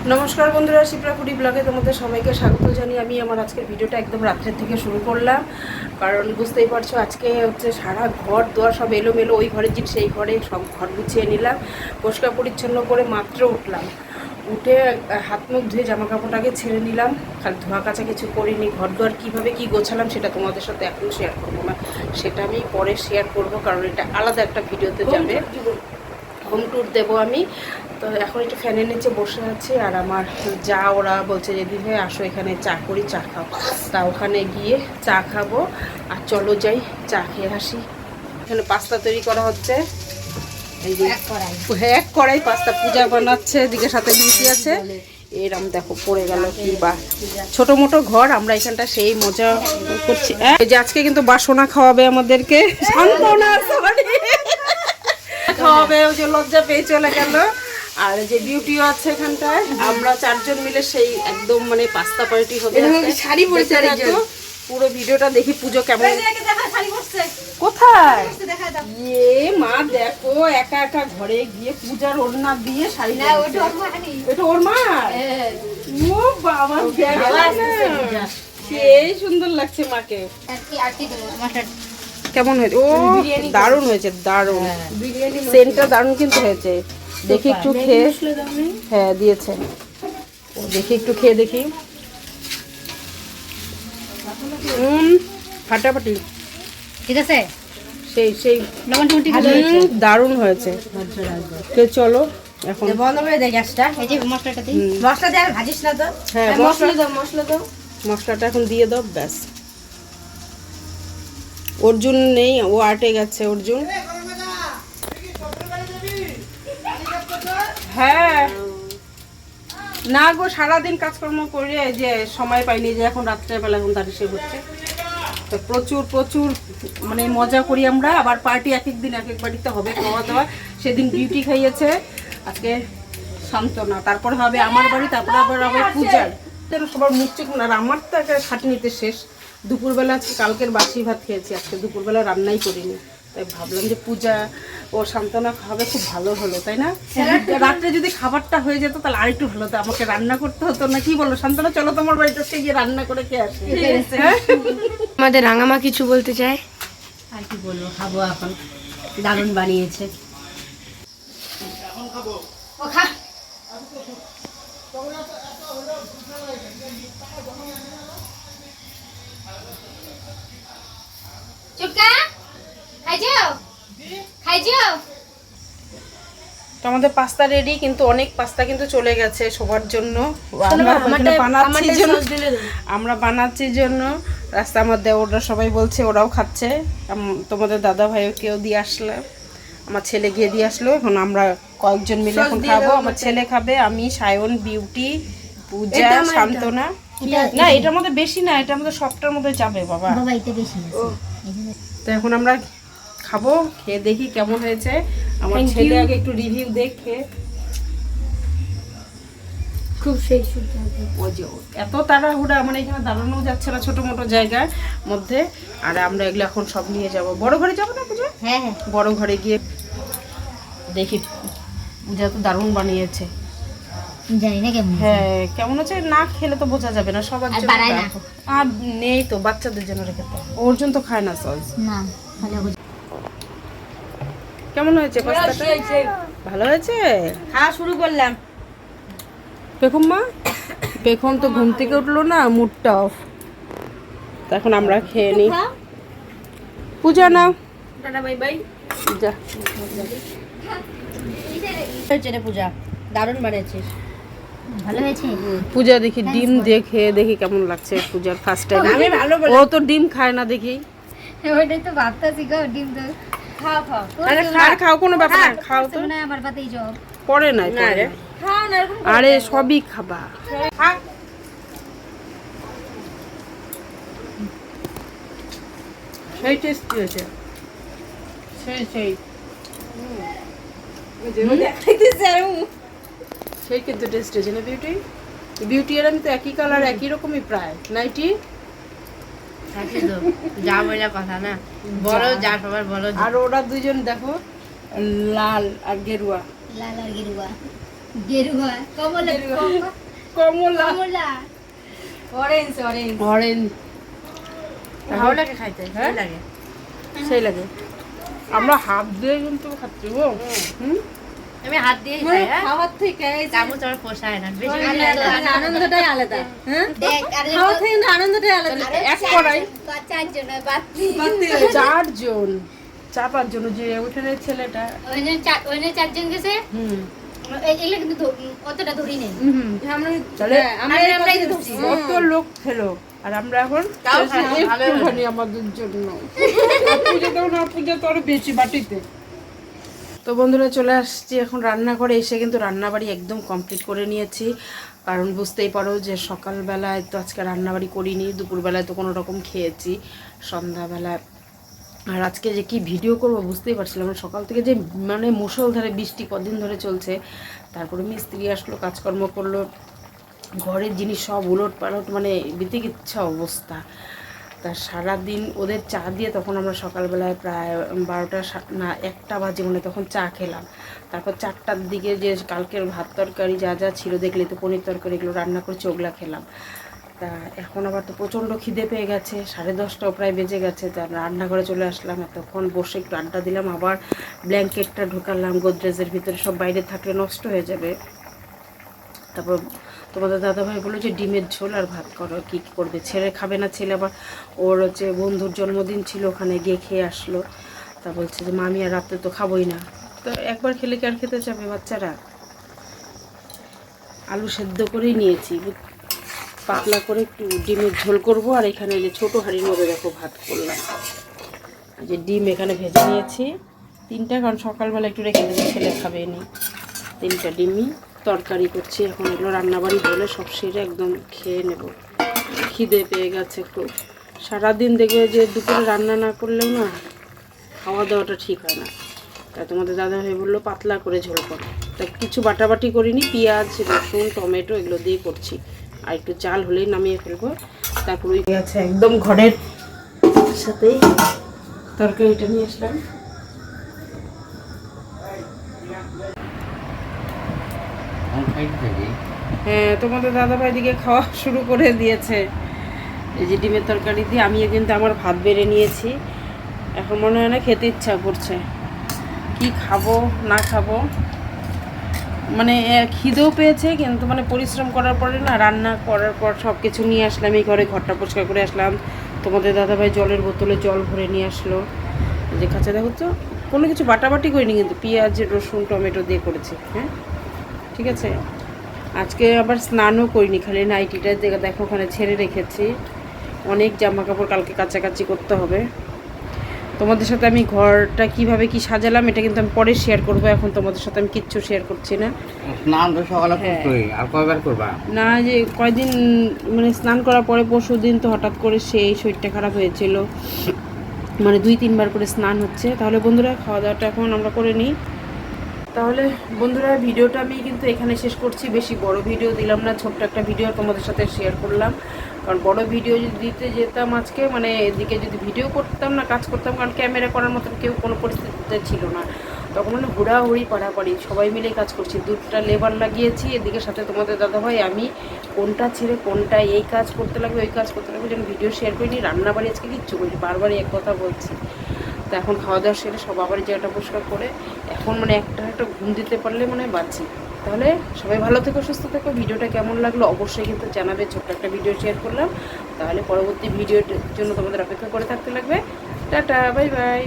নমস্কার বন্ধুরা, শিপ্রা ফুডি ব্লগে তোমাদের সবাইকে স্বাগত জানিয়ে আমি আমার আজকের ভিডিওটা একদম রাত্রের থেকে শুরু করলাম। কারণ বুঝতেই পারছো আজকে হচ্ছে সারা ঘর দোয়ার সব এলোমেলো, ওই ঘরের জিনিস সেই ঘরে সব ঘর গুছিয়ে নিলাম, পরিষ্কার পরিচ্ছন্ন করে মাত্র উঠলাম। উঠে হাত মুখ ধুয়ে জামা কাপড়টাকে ছেড়ে নিলাম, খালি ধোয়া কাচা কিছু করিনি। ঘর দুয়ার কীভাবে কী গোছালাম সেটা তোমাদের সাথে এখন শেয়ার করবো না, সেটা আমি পরে শেয়ার করব, কারণ এটা আলাদা একটা ভিডিওতে যাবে, হোম ট্যুর দেবো আমি। তো এখন একটু ফ্যানের নিচে বসে আছি, আর আমার যা ওরা বলছে যে দিদি আসো এখানে চা করি, চা খাও। তা ওখানে গিয়ে চা খাবো, আর চলো যাই চা খেয়ে আসি। এখানে পাস্তা তৈরি করা হচ্ছে, এই যে এক কড়াই পাস্তা। পূজা বানাচ্ছে, এদিকে সাথে বিউটি আছে। এরম দেখো পড়ে গেল কি বা ছোট মোটো ঘর, আমরা এখানটা সেই মজা করছি। এই যে আজকে কিন্তু বাসনা খাওয়াবে আমাদেরকে, সান্ত্বনা খাওয়াবে, ওই যে লজ্জা পেয়ে চলে গেল। আর যে বিউটিও আছে এখানটায়, আমরা চারজন মিলে সেই একদম মানে পাস্তা পার্টি হবে। শাড়ি পরেছে, পুরো ভিডিওটা দেখি পুজো কেমন। কোথায় ইয়ে মা দেখো, একা একা ঘরে গিয়ে পূজার ওড়না দিয়ে শাড়ি, এটা ওর মা। ও বাবা, সেই সুন্দর লাগছে মাকে। কেমন হয়েছে? ও দারুণ হয়েছে, দারুণ সেন্টটা দারুণ কিন্তু হয়েছে। দেখি একটু খেয়ে, হ্যাঁ দিয়েছে, দেখি একটু খেয়ে দেখি। ফাটাফাটি, ঠিক আছে, সেই সেই দারুণ হয়েছে। চলো এখন বন্ধ করে দে গ্যাসটা। এই যে মশলাটা দিই, মশলা দিয়ে আর ভাজিস না তো। হ্যাঁ মশলা দাও, মশলা দাও, মশলাটা এখন দিয়ে দাও, ব্যাস। অর্জুন নেই, ও আটে গেছে অর্জুন। হ্যাঁ না গো, সারাদিন কাজকর্ম করে যে সময় পাইনি, যে এখন রাত্রেবেলা এখন দাঁড়িয়ে সে হচ্ছে। তো প্রচুর প্রচুর মানে মজা করি আমরা। আবার পার্টি এক এক দিন এক এক বাড়িতে হবে খাওয়া দাওয়া। সেদিন বিউটি খাইয়েছে, আজকে সান্ত্বনা, তারপর হবে আমার বাড়ি, তারপরে আবার হবে পূজার। সবার মুখ চিকুন, আর আমার তো একটা খাটনিতে শেষ। দুপুরবেলা আজকে কালকের বাসি ভাত খেয়েছি, আজকে দুপুরবেলা রান্নাই করিনি। তাই ভাবলাম যে পূজা ও সান্ত্বনা খাবে, খুব ভালো হলো তাই না? রাত্রে যদি খাবারটা হয়ে যেত তাহলে আরেকটু ভালো হতো, আমাকে রান্না করতে হতো না। কি বলো সান্ত্বনা, চলো তোমার বাড়িতে সে গিয়ে রান্না করে খেয়ে আসি। আমাদের রাঙামা কিছু বলতে চায়। আর কি বলবো, খাবো এখন, দারুণ বানিয়েছে। ও খা। তো আমাদের পাস্তা রেডি, কিন্তু অনেক পাস্তা কিন্তু চলে গেছে সবার জন্য। আমরা বানাচ্ছি জন্য রাস্তা আমার দেওররা সবাই বলছে, ওরাও খাচ্ছে। তোমাদের দাদা ভাইও কেউ দিয়ে আসলে, আমার ছেলে গিয়ে দিয়ে আসলো। এখন আমরা কয়েকজন মিলে এখন খাবো। আমার ছেলে খাবে, আমি, সায়ন, বিউটি, পূজা, সান্ত্বনা। না এটার মধ্যে বেশি না, এটার মধ্যে সবটার মধ্যে যাবে বাবা। তো এখন আমরা খাবো, খেয়ে দেখি কেমন হয়েছে। আমার ছেলে আগে একটু রিভিউ দেখে, খুব সেই এত তাড়াহুড়া মানে এখানে দাঁড়ানো যাচ্ছে না ছোট মোটো জায়গার মধ্যে। আর আমরা এগুলো এখন সব নিয়ে যাব, বড় ঘরে যাবো না পূজা? হ্যাঁ, বড় ঘরে গিয়ে দেখি। পূজা তো দারুণ বানিয়েছে, জানি না কেমন। হ্যাঁ কেমন আছে, না খেলে তো বোঝা যাবে না। সবার জন্য আর নেই তো, বাচ্চাদের জন্য রেখে তো। অর্জুন তো খায় না সস। না কেমন হয়েছে পাস্তাটা? ভালো হয়েছে। খাওয়া শুরু করলাম। পেখম মা, পেখম তো ঘুম থেকে উঠলো না, মুডটা অফ। তো এখন আমরা খেয়ে নিই। পূজা নাও, টাটা বাই বাই। যা হয়েছে রে পূজা, দারুণ বানিয়েছিস, ভালো হয়েছে। পূজা দেখি ডিম দেখে দেখি কেমন লাগছে। পূজার ফার্স্ট টাইম, আমি ভালো বলে, ও তো ডিম খায় না দেখি। ওইটাই তো ভাবতাছি গো, ডিম তো খাও খাও। আরে খাও, কোনো ব্যাপার না, খাও তো। না আমার পাতেই জব পরে নাই, পরে খাও না, এরকম আরে সবই খাবা। সেই টেস্টি হয়েছে, সেই সেই সেই কিন্তু টেস্ট হয়েছে না বিউটি? বিউটি আর আমি তো একই কালার, একই রকমই প্রায় নাইটি। যা বলে কথা না, বড় যা সবার বড়। আর ওরা দুজন দেখো লাল আর গেরুয়া, লাল আর গেরুয়া। গেরুয়া কমলা কমলা কমলা অরেঞ্জ অরেঞ্জ অরেঞ্জ ভালো লাগে খাইতে হ্যাঁ? ভালো লাগে সেই লাগে। আমরা হাত দিয়ে কিন্তু খাচ্ছি গো। হুম আমি হাত দিয়ে খাই হ্যাঁ খাওয়ার থেকে এই যে চামচ আর পোষায় না বেশি আনন্দটাই আলাদা। হ্যাঁ দেখ আরে খাওয়ার থেকে কিন্তু আনন্দটাই আলাদা। এক কড়াই চারজন বাতি বাড়তি 4 জন 4-5 জন যে ওখানে ছেলেটা। ওইনে চারজন গেছে হুম এগুলো কিন্তু অতটা ধরি নেই হুম আমরা তাহলে আমরা আমরাই এই ধরছি। কত লোক খেলো আর আমরা এখন তাও খাই, ভালো একটুখানি আমাদের জন্য। আর পূজা দাও না, পূজা তো আরো বেশি বাটিতে। তো বন্ধুরা চলে আসছি এখন রান্না করে, এসে কিন্তু রান্নাবাড়ি একদম কমপ্লিট করে নিয়েছি। কারণ বুঝতেই পারো যে সকালবেলায় তো আজকে রান্নাবাড়ি করিনি, দুপুরবেলায় তো কোনো রকম খেয়েছি, সন্ধ্যাবেলায় আর আজকে যে কি ভিডিও করব বুঝতেই পারছিলাম না। সকাল থেকে যে মানে মুষলধারে বৃষ্টি কদিন ধরে চলছে, তারপরে মিস্ত্রি আসলো, কাজকর্ম করলো, ঘরের জিনিস সব উলট পালট, মানে বিতিকিচ্ছা অবস্থা। তা সারাদিন ওদের চা দিয়ে তখন আমরা সকালবেলায় প্রায় 12টা না 1টা বাজে মানে তখন চা খেলাম। তারপর 4টার দিকে যে কালকের ভাত তরকারি যা যা ছিল দেখলে তো, পনির তরকারি এগুলো রান্না করেছি, ওগুলা খেলাম। তা এখন আবার তো প্রচণ্ড খিদে পেয়ে গেছে, 10:30টাও প্রায় বেজে গেছে। তা রান্নাঘরে চলে আসলাম, এতক্ষণ বসে একটু আড্ডা দিলাম, আবার ব্ল্যাঙ্কেটটা ঢোকালাম গোদরেজের ভিতরে, সব বাইরে থাকলে নষ্ট হয়ে যাবে। তারপর তোমাদের দাদাভাই বললো যে ডিমের ঝোল আর ভাত করো, কী করবে, ছেলে খাবে না, ছেলে আবার ওর হচ্ছে বন্ধুর জন্মদিন ছিল, ওখানে গিয়ে খেয়ে আসলো। তা বলছে যে মামি আর রাত্রে তো খাবোই না, তো একবার খেলে কি আর খেতে চাবে বাচ্চারা। আলু সেদ্ধ করেই নিয়েছি, পাতলা করে একটু ডিমের ঝোল করব। আর এখানে যে ছোটো হাঁড়ির মধ্যে দেখো ভাত করলাম, যে ডিম এখানে ভেজে নিয়েছি 3টা, কারণ সকালবেলা একটু রেখে দেবো, ছেলে খাবে নি। 3টা ডিমই তরকারি করছি, এখন এগুলো রান্নাবাড়ি হলে সব সেরে একদম খেয়ে নেব। খিদে পেয়ে গেছে খুব, সারাদিন দেখবে যে দুপুরে রান্না না করলেও না খাওয়া দাওয়াটা ঠিক হয় না। তাই তোমাদের দাদা ভাই বললো পাতলা করে ঝোল করো, তাই কিছু বাটাবাটি করিনি, পেঁয়াজ রসুন টমেটো এগুলো দিয়ে করছি। আর একটু চাল হলেই নামিয়ে ফেলবো। তারপর ওই আছে একদম ঘরের সাথেই তরকারিটা নিয়ে আসলাম। হ্যাঁ তোমাদের দাদাভাই দিকে খাওয়া শুরু করে দিয়েছে, এই যে ডিমের তরকারি দিয়ে। আমিও কিন্তু আমার ভাত বেড়ে নিয়েছি, এখন মনে হয় না খেতে ইচ্ছা করছে, কি খাবো না খাবো, মানে খিদেও পেয়েছে, কিন্তু মানে পরিশ্রম করার পরে না, রান্না করার পর সব কিছু নিয়ে আসলাম এই ঘরে, ঘরটা পরিষ্কার করে আসলাম। তোমাদের দাদাভাই জলের বোতলে জল ভরে নিয়ে আসলো, যে কাছে দেখো তো কোনো কিছু বাটাবাটি করিনি, কিন্তু পেঁয়াজ রসুন টমেটো দিয়ে করেছি। হ্যাঁ ঠিক আছে, আজকে আবার স্নানও করিনি, খালি নাইটিটা দেখো ওখানে ছেড়ে রেখেছি। অনেক জামা কাপড় কালকে কাচাকাচি করতে হবে। তোমাদের সাথে আমি ঘরটা কিভাবে কি সাজালাম এটা কিন্তু আমি পরে শেয়ার করব, এখন তোমাদের সাথে আমি কিচ্ছু শেয়ার করছি না। স্নান তো সকালে করতেই, আর কয়বার করবা? না যে কয়দিন মানে স্নান করার পরে পরশু দিন তো হঠাৎ করে সেই শরীরটা খারাপ হয়েছিল, মানে 2-3 বার করে স্নান হচ্ছে। তাহলে বন্ধুরা খাওয়া দাওয়াটা এখন আমরা করে নিই। তাহলে বন্ধুরা ভিডিওটা আমি কিন্তু এখানে শেষ করছি, বেশি বড় ভিডিও দিলাম না, ছোট্ট একটা ভিডিও তোমাদের সাথে শেয়ার করলাম। কারণ বড় ভিডিও যদি দিতে যেতাম আজকে, মানে এদিকে যদি ভিডিও করতাম না, কাজ করতাম, কারণ ক্যামেরা করার মতন কেউ কোনো পরিস্থিতিতে ছিল না, তখন মানে হুড়াহুড়ি পাড়াপাড়ি সবাই মিলে কাজ করছি। 2টা লেবার লাগিয়েছি, এদিকে সাথে তোমাদের দাদাভাই, আমি কোনটা ছেড়ে কোনটা এই কাজ করতে লাগবে ওই কাজ করতে লাগবে, যেন ভিডিও শেয়ার করিনি। রান্নাবাড়ি আজকে কিচ্ছু করিনি, বারবারই এক কথা বলছি। তো এখন খাওয়া দাওয়া সেরে সব আবার জায়গাটা পরিষ্কার করে এখন মানে একটা ঘুম দিতে পারলে মানে বাঁচি। তাহলে সবাই ভালো থেকো, সুস্থ থেকো। ভিডিওটা কেমন লাগলো অবশ্যই কিন্তু জানাবে, ছোট্ট একটা ভিডিও শেয়ার করলাম, তাহলে পরবর্তী ভিডিওর জন্য তোমাদের অপেক্ষা করে থাকতে লাগবে। Tata, bye bye.